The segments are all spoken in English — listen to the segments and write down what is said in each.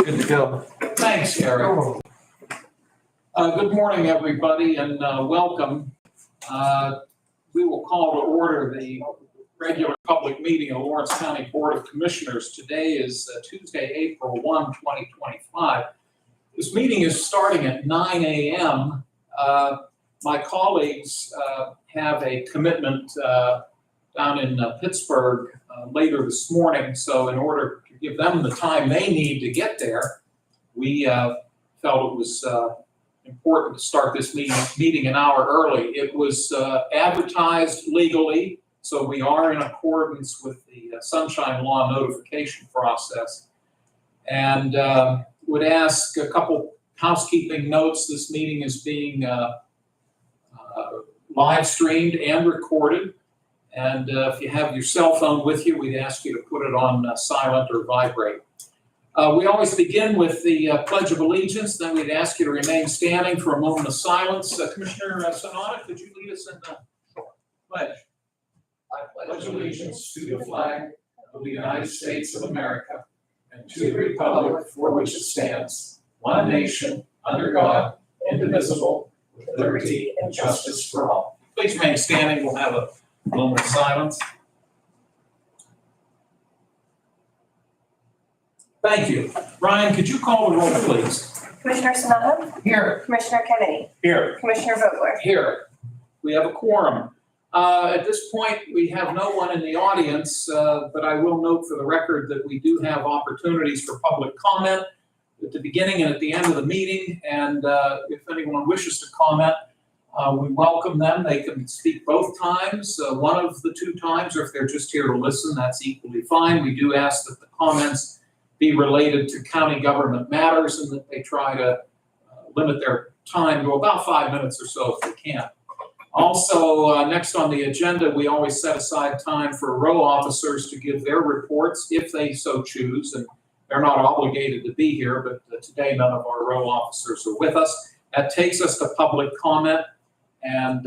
Good to go. Thanks, Eric. Good morning, everybody, and welcome. We will call to order the regular public meeting of the Lawrence County Board of Commissioners. Today is Tuesday, April 1, 2025. This meeting is starting at 9 a.m. My colleagues have a commitment down in Pittsburgh later this morning, so in order to give them the time they need to get there, we felt it was important to start this meeting an hour early. It was advertised legally, so we are in accordance with the Sunshine Law notification process. And would ask a couple housekeeping notes. This meeting is being live streamed and recorded. And if you have your cell phone with you, we'd ask you to put it on silent or vibrate. We always begin with the Pledge of Allegiance, then we'd ask you to remain standing for a moment of silence. Commissioner Sonata, could you lead us in the pledge? I pledge allegiance to the flag of the United States of America and to the republic for which it stands, one nation, under God, indivisible, with liberty and justice for all. Please remain standing. We'll have a moment of silence. Thank you. Ryan, could you call the roll, please? Commissioner Sonata? Here. Commissioner Kennedy? Here. Commissioner Vogler? Here. We have a quorum. At this point, we have no one in the audience, but I will note for the record that we do have opportunities for public comment at the beginning and at the end of the meeting. And if anyone wishes to comment, we welcome them. They can speak both times, one of the two times, or if they're just here to listen, that's equally fine. We do ask that the comments be related to county government matters and that they try to limit their time to about 5 minutes or so if they can. Also, next on the agenda, we always set aside time for row officers to give their reports if they so choose, and they're not obligated to be here, but today none of our row officers are with us. That takes us to public comment, and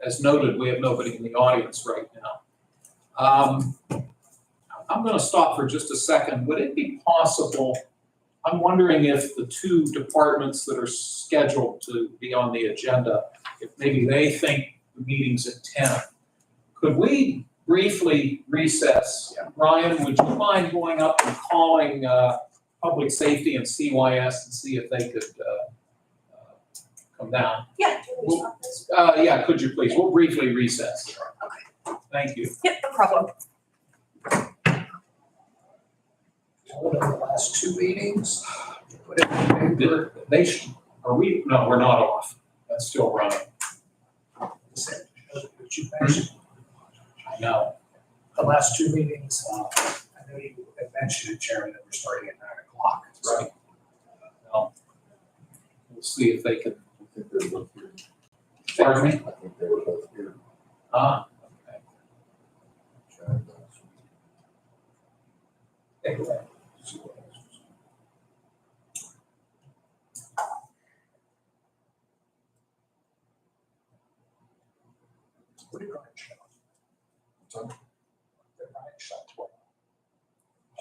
as noted, we have nobody in the audience right now. I'm going to stop for just a second. Would it be possible, I'm wondering if the two departments that are scheduled to be on the agenda, if maybe they think the meeting's at 10, could we briefly recess? Yeah. Ryan, would you mind going up and calling Public Safety and CYS and see if they could come down? Yeah. Yeah, could you please? We'll briefly recess. Okay. Thank you. Yep, no problem. What are the last two meetings? Put it in the paper. They should, are we? No, we're not off. That's still running. What you mentioned, I know. the last two meetings, I know you had mentioned it, Chairman, that we're starting at 9 o'clock. Right. Well, we'll see if they can. I think they're both here. Pardon me? I think they were both here. Okay. Anyway, what did Ryan show? What did Ryan show?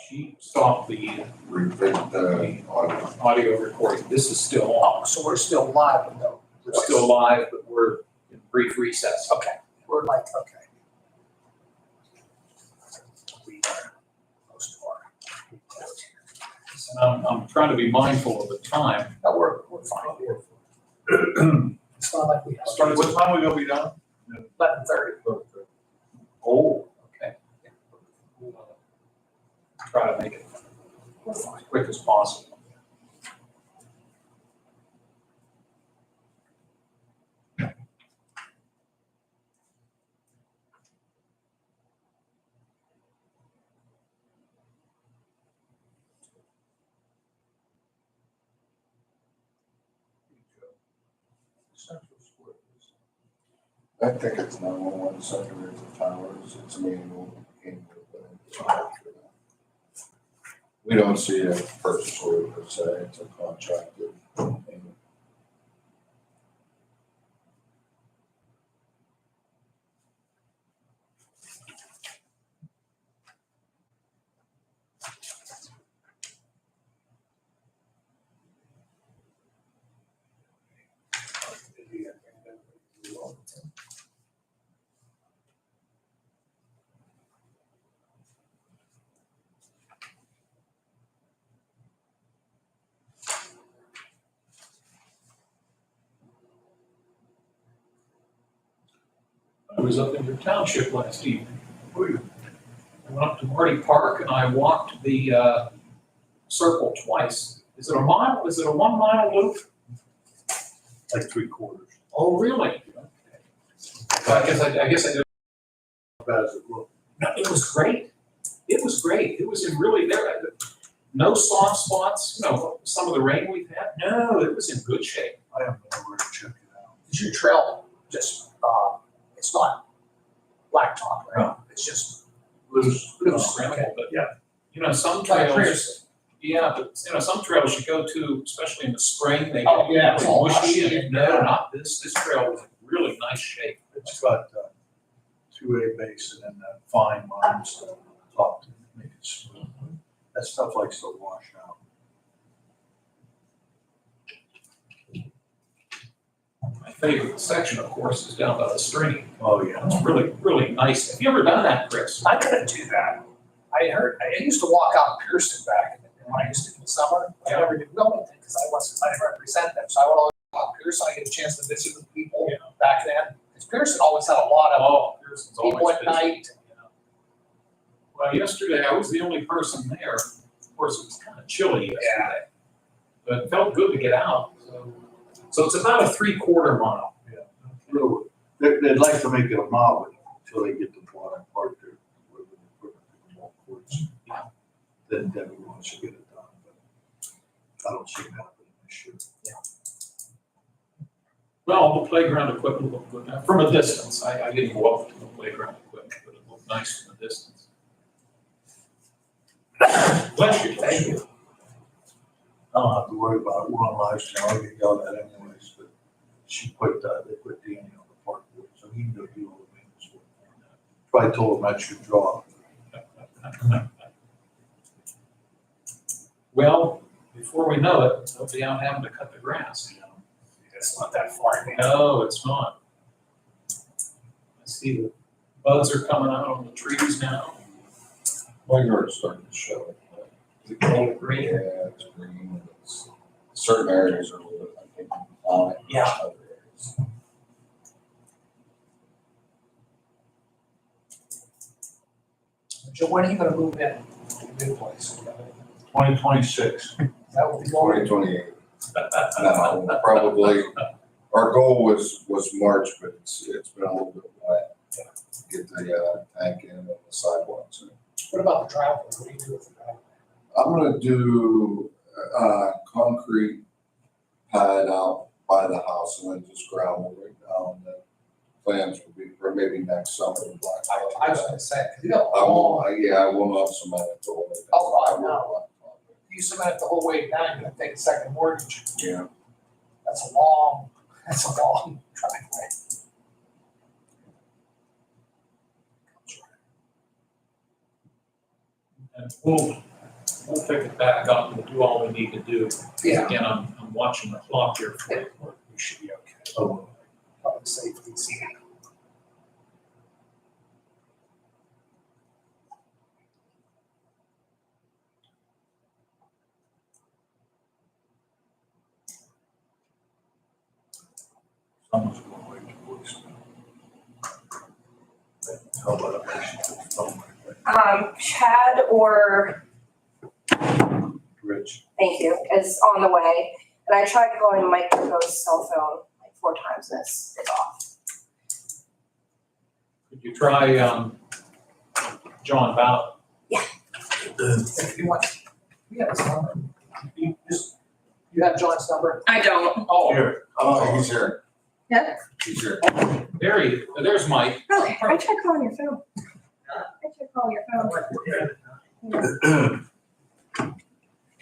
She stopped the Reprint the audio. audio recording. This is still on. Oh, so we're still live with no. We're still live, but we're in brief recess. Okay, we're like, okay. We are most of our. And I'm trying to be mindful of the time. No, we're fine. It's not like we have. Started, what time we gonna be done? 11:30. Oh, okay. We'll, try to make it We're fine. as quick as possible. I think it's 911 Center, it's towers, it's an annual thing. We don't see it as a purchase order per se, it's a contracted payment. I was up in your township last evening. I went up to Marty Park and I walked the circle twice. Is it a mile? Is it a 1 mile loop? Like 3/4. Oh, really? I guess I did. How bad as it look? No, it was great. It was great. It was in really there. No soft spots, you know, some of the rain we've had. No, it was in good shape. I haven't been over to check it out. Is your trail just, it's not blacktop, right? It's just Loose. loose, Scramble, but Yeah. you know, some like trails, Pierce. yeah, but you know, some trails you go to, especially in the spring, they Oh, get yeah, it's all really mushy. mushy. And no, not this. This trail was in really nice shape. It's got 2A base and then that fine limestone on top to make it smooth. That stuff likes to wash out. My favorite section, of course, is down by the stream. Oh, yeah. It's really, really nice. Have you ever done that, Chris? I couldn't do that. I used to walk out Pearson back when I used to in the summer. I never did go because I didn't represent them. So I would always walk out Pearson. I get a chance to visit with people back then. Because Pearson always had a lot of Oh, Pearson's people always at busy. night. Well, yesterday I was the only person there. Of course, it was kind of chilly yesterday, but it felt good to get out. So it's about a 3/4 mile. Really, they'd like to make it a mile, but until they get the bottom part there, where the equipment can walk towards. Then Debbie wants to get it done, but I don't see it happening this year. Well, the playground equipment looked good. Now, from a distance, I didn't go up to the playground equipment, but it looked nice from a distance. Bless you. Thank you. I don't have to worry about it. We're on live stream. I'll get yelled at anyways, but they put Danny on the park board, so he can go do all the maintenance work. Probably told him I should draw. Well, before we know it, they'll be out having to cut the grass. It's not that far. No, it's not. I see the buds are coming out on the trees now. My yard's starting to show. Is it getting green? Yeah, it's green. It's, certain areas are a little bit, I think, on it. Yeah. Other areas. Joe, when are you gonna move in to the new place? 2026. That will be going. 2028. No, probably, our goal was March, but it's been a little bit wet. Get the tank in and the sidewalks in. What about the driveway? What do you do with the driveway? I'm gonna do, concrete pad out by the house and then just gravel right now. And the plans will be for maybe next summer in Black. I was gonna say, 'cause you got I a will, long, I will not cement it the whole way down. Oh, right, I will. you cement it the whole way down, you're gonna take a second mortgage. Yeah, That's a long driveway. And we'll pick it back up and do all we need to do. Yeah. Again, I'm watching the clock here for you. We should be okay. Oh, Public safety. someone's going away to voicemail. How about I should put the phone right there? Chad or, Rich, thank you, is on the way. And I tried calling Mike Co's cell phone like 4 times and it's off. Could you try, John Ballard? If you want, you have his number. You have John's number? I don't. Oh, here, oh, he's here. Yeah? He's here. There's Mike. Really? I tried calling your phone. I tried calling your phone.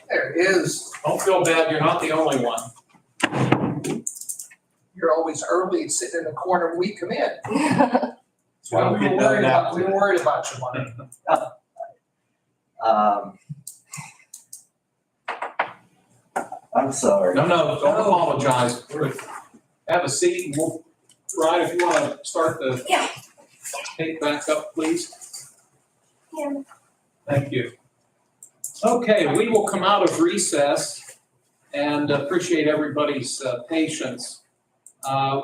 there it is. Don't feel bad, you're not the only one. You're always early and sitting in the corner when we come in. That's why we get done now. We were worried about your money. I'm sorry. No, don't apologize. Have a seat and we'll, Ryan, if you wanna start the Yeah. tape back up, please. Yeah. Thank you. Okay, we will come out of recess and appreciate everybody's patience.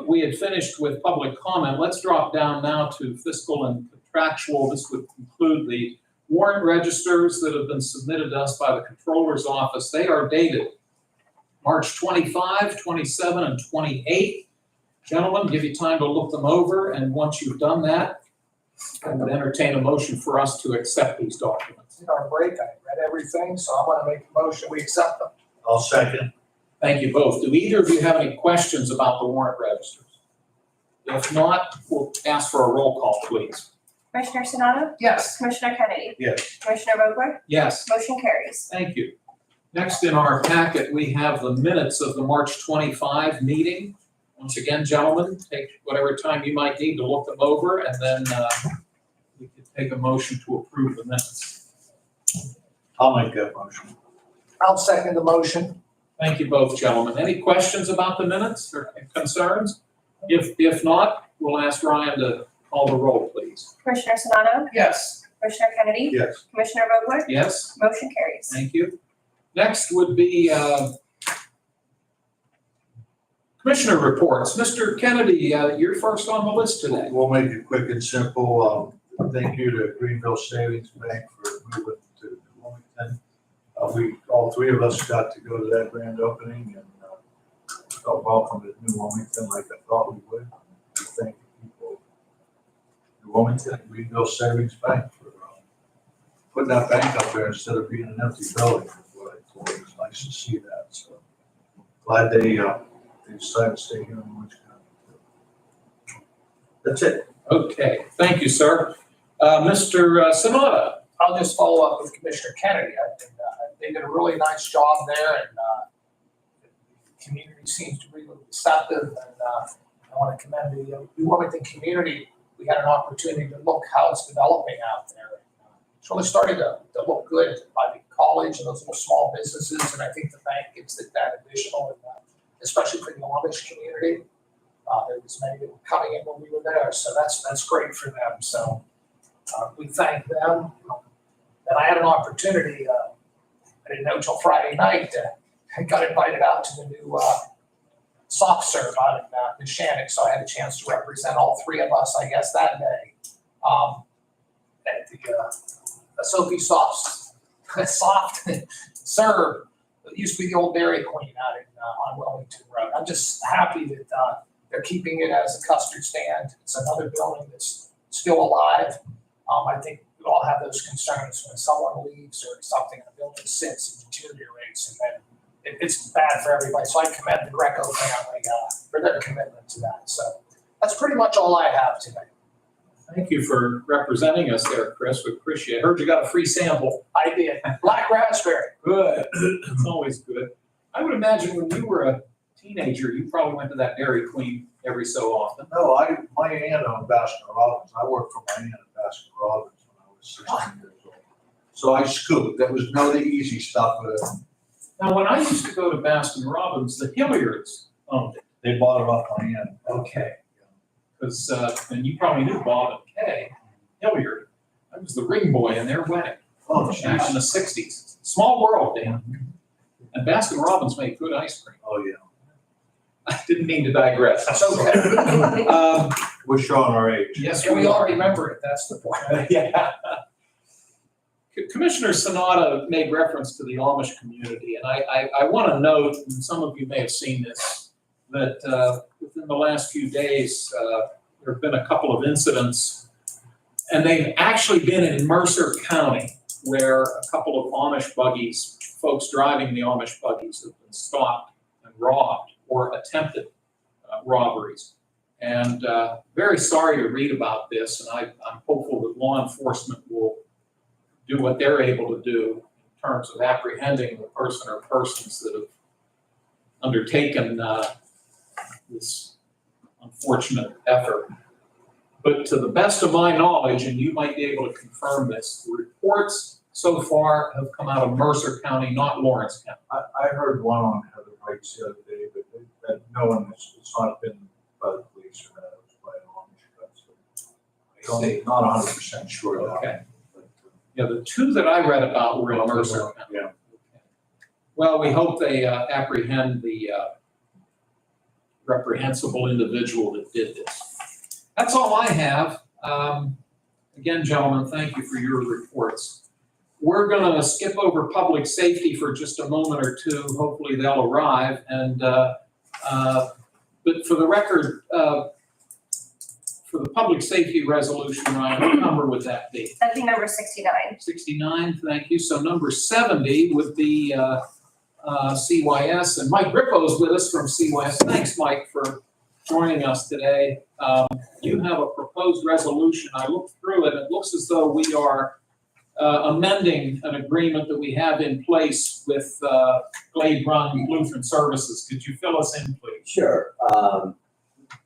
We had finished with public comment. Let's drop down now to fiscal and contractual. This would conclude the warrant registers that have been submitted to us by the Controller's Office. They are dated March 25, 27, and 28. Gentlemen, give you time to look them over, and once you've done that, I would entertain a motion for us to accept these documents. In our break, I read everything, so I want to make a motion, we accept them. I'll second. Thank you both. Do either of you have any questions about the warrant registers? If not, we'll ask for a roll call, please. Commissioner Sonato? Yes. Commissioner Kennedy? Yes. Commissioner Vogler? Yes. Motion carries. Thank you. Next in our packet, we have the minutes of the March 25 meeting. Once again, gentlemen, take whatever time you might need to look them over, and then we can take a motion to approve the minutes. I'll make that motion. I'll second the motion. Thank you both, gentlemen. Any questions about the minutes or concerns? If not, we'll ask Ryan to call the roll, please. Commissioner Sonato? Yes. Commissioner Kennedy? Yes. Commissioner Vogler? Yes? Motion carries. Thank you. Next would be Commissioner reports. Mr. Kennedy, you're first on the list today. We'll make it quick and simple. Thank you to Greenville Savings Bank for moving to Wilmington. All three of us got to go to that grand opening and felt welcome at New Wilmington like I thought we would. We thank the people of New Wilmington and Greenville Savings Bank for putting that bank up there instead of being an empty building. It was nice to see that. So glad they decided to stay here in Orange County. That's it. Okay, thank you, sir. Mr. Sanada. I'll just follow up with Commissioner Kennedy. They did a really nice job there, and the community seems to be really receptive. And I want to commend the New Wilmington community. We had an opportunity to look how it's developing out there. It's really starting to look good by the college and those little small businesses, and I think the bank gives it that additional, and especially for the Amish community. There was many that were coming in when we were there, so that's great for them. So we thank them. And I had an opportunity, I didn't know until Friday night, I got invited out to the new soft serve out in Neshannock, so I had a chance to represent all three of us, I guess, that day. At the Sophie soft serve, it used to be the old Dairy Queen out on Wilmington Road. I'm just happy that they're keeping it as a custard stand. It's another building that's still alive. I think we all have those concerns when someone leaves or something, the building sits and deteriorates, and then it's bad for everybody. So I commend the Greco family for their commitment to that. So that's pretty much all I have today. Thank you for representing us there, Chris. We appreciate it. Heard you got a free sample. I did. Black raspberry. Good. It's always good. I would imagine when you were a teenager, you probably went to that Dairy Queen every so often. No, my aunt owned Baskin Robbins. I worked for my aunt at Baskin Robbins when I was 16 years old. So I scooped. That was the easy stuff. Now, when I used to go to Baskin Robbins, the Hilliards owned it. They bought it off my aunt. Okay. Because, and you probably knew Bob and Kay Hilliard. I was the ring boy in their wedding Oh, back in the 60s. Small world, Dan. And Baskin Robbins made good ice cream. Oh, yeah. I didn't mean to digress. That's okay. We're showing our age. Yes, Yeah, we all remember it. That's the point. Yeah. Commissioner Sanada made reference to the Amish community, and I want to note, and some of you may have seen this, that within the last few days, there have been a couple of incidents, and they've actually been in Mercer County, where a couple of Amish buggies, folks driving the Amish buggies, have been stopped and robbed or attempted robberies. And very sorry to read about this, and I'm hopeful that law enforcement will do what they're able to do in terms of apprehending the person or persons that have undertaken this unfortunate effort. But to the best of my knowledge, and you might be able to confirm this, the reports so far have come out of Mercer County, not Lawrence County. I heard one on Heather Heights the other day, but that no one, it's not been by the police or that, it was by an Amish. Not 100% sure of that. Okay. Yeah, the two that I read about were in Mercer County. Yeah. Well, we hope they apprehend the reprehensible individual that did this. That's all I have. Again, gentlemen, thank you for your reports. We're going to skip over public safety for just a moment or two. Hopefully they'll arrive. And but for the record, for the public safety resolution, Ryan, what number would that be? That'd be number 69. 69, thank you. So number 70 would be CYS. And Mike Grippo is with us from CYS. Thanks, Mike, for joining us today. You have a proposed resolution. I looked through it. It looks as though we are amending an agreement that we have in place with Glade Run Lutheran Services. Could you fill us in, please? Sure.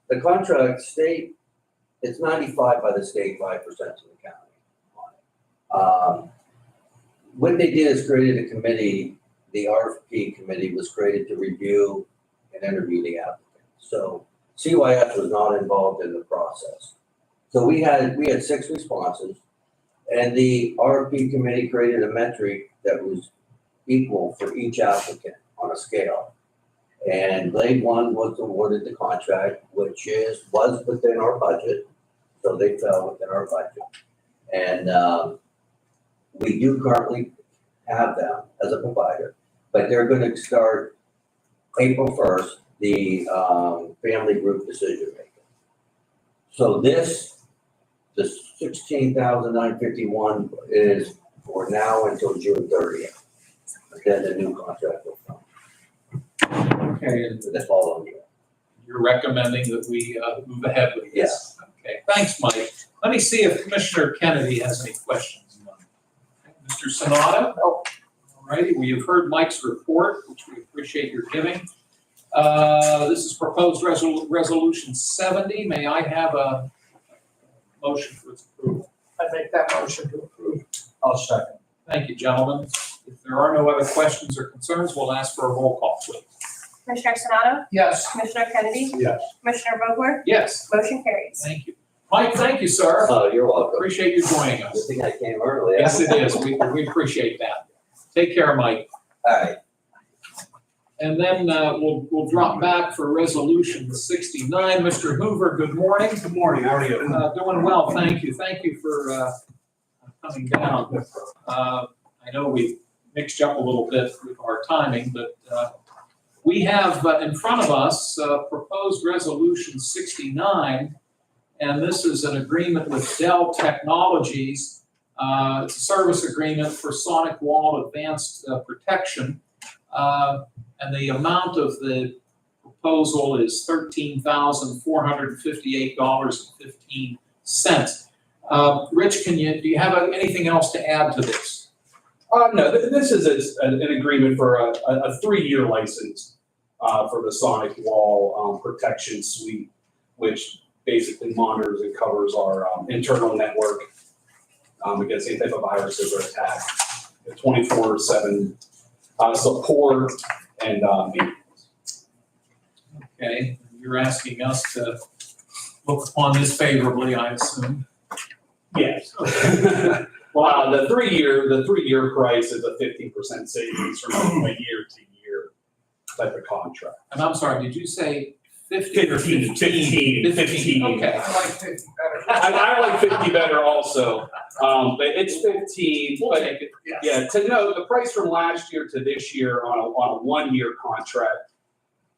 The contract state, it's 95 by the state, 5% to the county on it. What they did is created a committee. The RFP committee was created to review and interview the applicant. So CYS was not involved in the process. So we had 6 responses, and the RFP committee created a metric that was equal for each applicant on a scale. And Glade One was awarded the contract, which was within our budget, so they fell within our budget. And we do currently have them as a provider, but they're going to start April 1st, the family group decision making. So the $16,951 is for now until June 30th. Then the new contract will come Okay, and for the following year. you're recommending that we move ahead with this? Yes. Okay, thanks, Mike. Let me see if Commissioner Kennedy has any questions. Mr. Sanada? No. All righty, we have heard Mike's report, which we appreciate your giving. This is proposed resolution 70. May I have a motion for its approval? I make that motion to approve. I'll second. Thank you, gentlemen. If there are no other questions or concerns, we'll ask for a roll call, please. Commissioner Sonato? Yes. Commissioner Kennedy? Yes. Commissioner Vogler? Yes, Motion carries. thank you. Mike, thank you, sir. Oh, you're welcome. Appreciate you joining us. Good thing I came early. Yes, it is. We appreciate that. Take care, Mike. All right. And then we'll drop back for resolution 69. Mr. Hoover, good morning. Good morning, how are you? Doing well, thank you. Thank you for coming down. I know we mixed up a little bit with our timing, but we have in front of us proposed resolution 69, and this is an agreement with Dell Technologies. It's a service agreement for Sonic Wall Advanced Protection. And the amount of the proposal is $13,458.15. Rich, do you have anything else to add to this? No, this is an agreement for a 3-year license for the Sonic Wall Protection Suite, which basically monitors and covers our internal network against any type of viruses or attack, 24/7 support and maintenance. Okay, you're asking us to look upon this favorably, I assume. Yes. Well, the 3-year price is a 15% savings from a year-to-year type of contract. And I'm sorry, did you say 50 or 15? 15. Okay. I like 50 better. I like 50 better also, but it's 15. We'll But take it. yeah, to know the price from last year to this year on a 1-year contract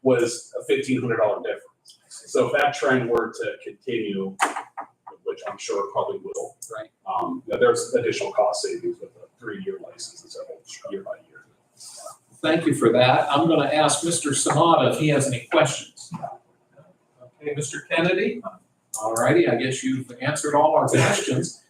was a $1,500 difference. So if that trend were to continue, which I'm sure it probably will, Right. there's additional cost savings with a 3-year license instead of year by year. Thank you for that. I'm going to ask Mr. Sanada if he has any questions. Okay, Mr. Kennedy? All righty, I guess you've answered all our questions.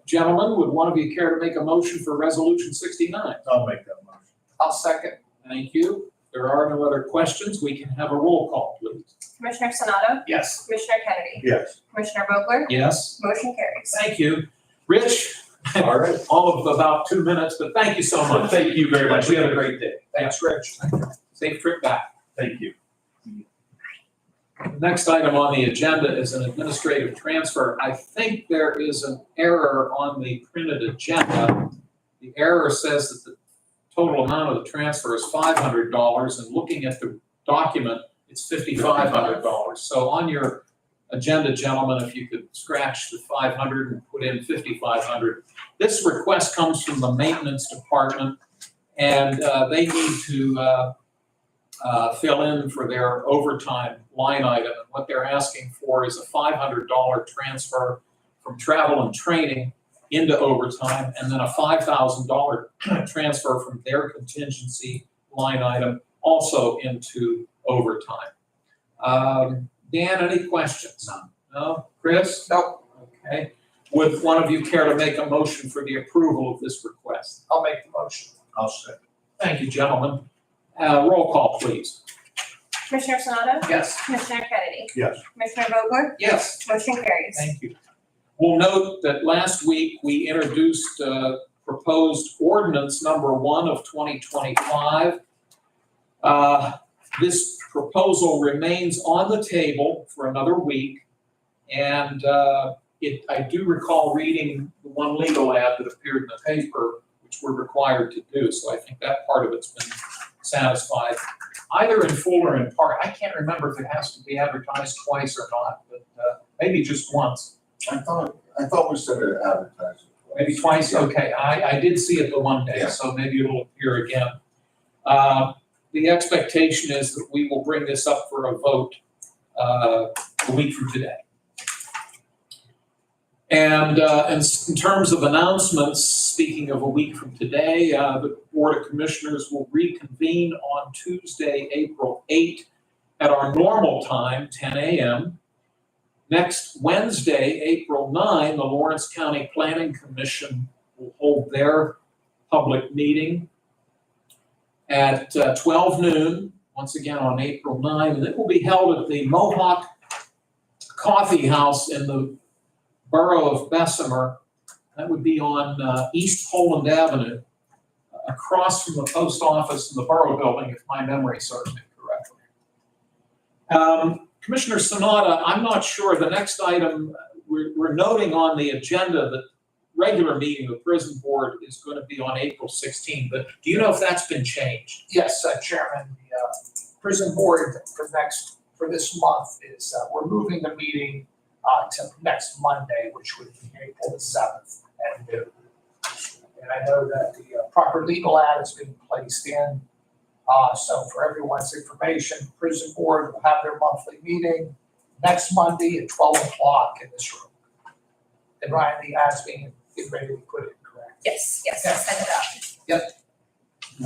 Gentlemen, would one of you care to make a motion for resolution 69? I'll make that motion. I'll second. Thank you. If there are no other questions, we can have a roll call, please. Commissioner Sonato? Yes. Commissioner Kennedy? Yes. Commissioner Vogler? Yes? Motion carries. Thank you. Rich? All right. All of about 2 minutes, but thank you so much. Thank you very much. We have a great day. Thanks, Rich. Safe trip back. Thank you. The next item on the agenda is an administrative transfer. I think there is an error on the printed agenda. The error says that the total amount of the transfer is $500, and looking at the document, it's $5,500. So on your agenda, gentlemen, if you could scratch the 500 and put in 5,500. This request comes from the maintenance department, and they need to fill in for their overtime line item. And what they're asking for is a $500 transfer from travel and training into overtime, and then a $5,000 transfer from their contingency line item also into overtime. Dan, any questions? No? Chris? No. Okay. Would one of you care to make a motion for the approval of this request? I'll make the motion. I'll second. Thank you, gentlemen. Roll call, please. Commissioner Sanado? Yes. Commissioner Kennedy? Yes. Commissioner Vogler? Yes. Motion carries. Thank you. We'll note that last week we introduced proposed ordinance number 1 of 2025. This proposal remains on the table for another week. And I do recall reading the one legal ad that appeared in the paper, which we're required to do. So I think that part of it's been satisfied, either in full or in part. I can't remember if it has to be advertised twice or not, but maybe just once. I thought we said it advertised. Maybe twice, Yeah. okay. I did see it the one day, Yeah. so maybe it'll appear again. The expectation is that we will bring this up for a vote a week from today. And in terms of announcements, speaking of a week from today, the Board of Commissioners will reconvene on Tuesday, April 8 at our normal time, 10 a.m. Next Wednesday, April 9, the Lawrence County Planning Commission will hold their public meeting at 12 noon, once again on April 9, and it will be held at the Mohawk Coffee House in the borough of Bessemer. That would be on East Poland Avenue, across from the post office in the borough building, if my memory serves me correctly. Commissioner Sanada, I'm not sure, the next item, we're noting on the agenda that regular meeting of the prison board is going to be on April 16, but do you know if that's been changed? Yes, Chairman, the prison board for this month is, we're moving the meeting to next Monday, which would be April the 7th at noon. And I know that the proper legal ad has been placed in. So for everyone's information, prison board will have their monthly meeting next Monday at 12 o'clock in this room. And Ryan, the ad's being ready to be put in, correct? Yes, I sent it out.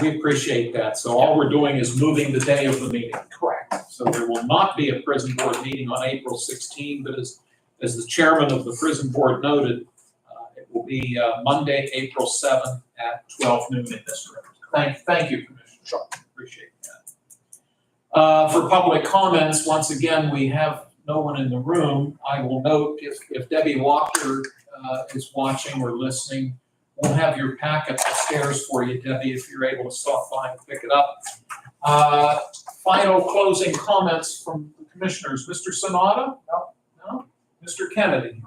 We appreciate that. So all we're doing is moving the day of the meeting. Correct. So there will not be a prison board meeting on April 16, but as the chairman of the prison board noted, it will be Monday, April 7th at 12 noon in this room. Thank you, Commissioner. Sure. Appreciate that. For public comments, once again, we have no one in the room. I will note if Debbie Walker is watching or listening, we'll have your packet upstairs for you, Debbie, if you're able to stop by and pick it up. Final closing comments from the commissioners. Mr. Sanada? No? Mr. Kennedy?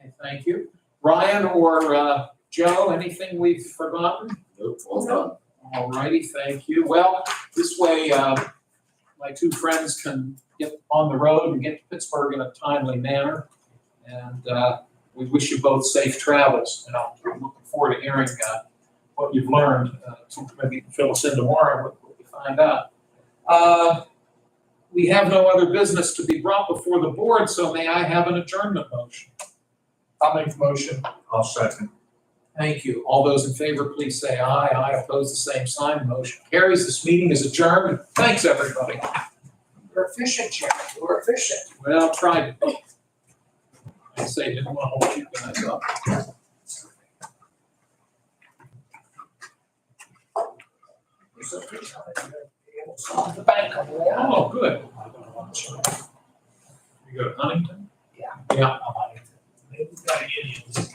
Okay, thank you. Ryan or Joe, anything we've forgotten? Nope, well done. All righty, thank you. Well, this way, my two friends can get on the road and get to Pittsburgh in a timely manner. And we wish you both safe travels. And I'm looking forward to hearing what you've learned. So maybe you can fill us in tomorrow with what we find out. We have no other business to be brought before the board, so may I have an adjournment motion? I'll make the motion. I'll second. Thank you. All those in favor, please say aye. Aye, opposed, the same sign. Motion carries. This meeting is adjourned. Thanks, everybody. You're efficient, Chairman. You're efficient. Well, tried to be. I say, didn't want to hold you guys up. You're so efficient. On the bank on the wall. Oh, good. You go to Huntington? Yeah. Yeah. Maybe we gotta get you this.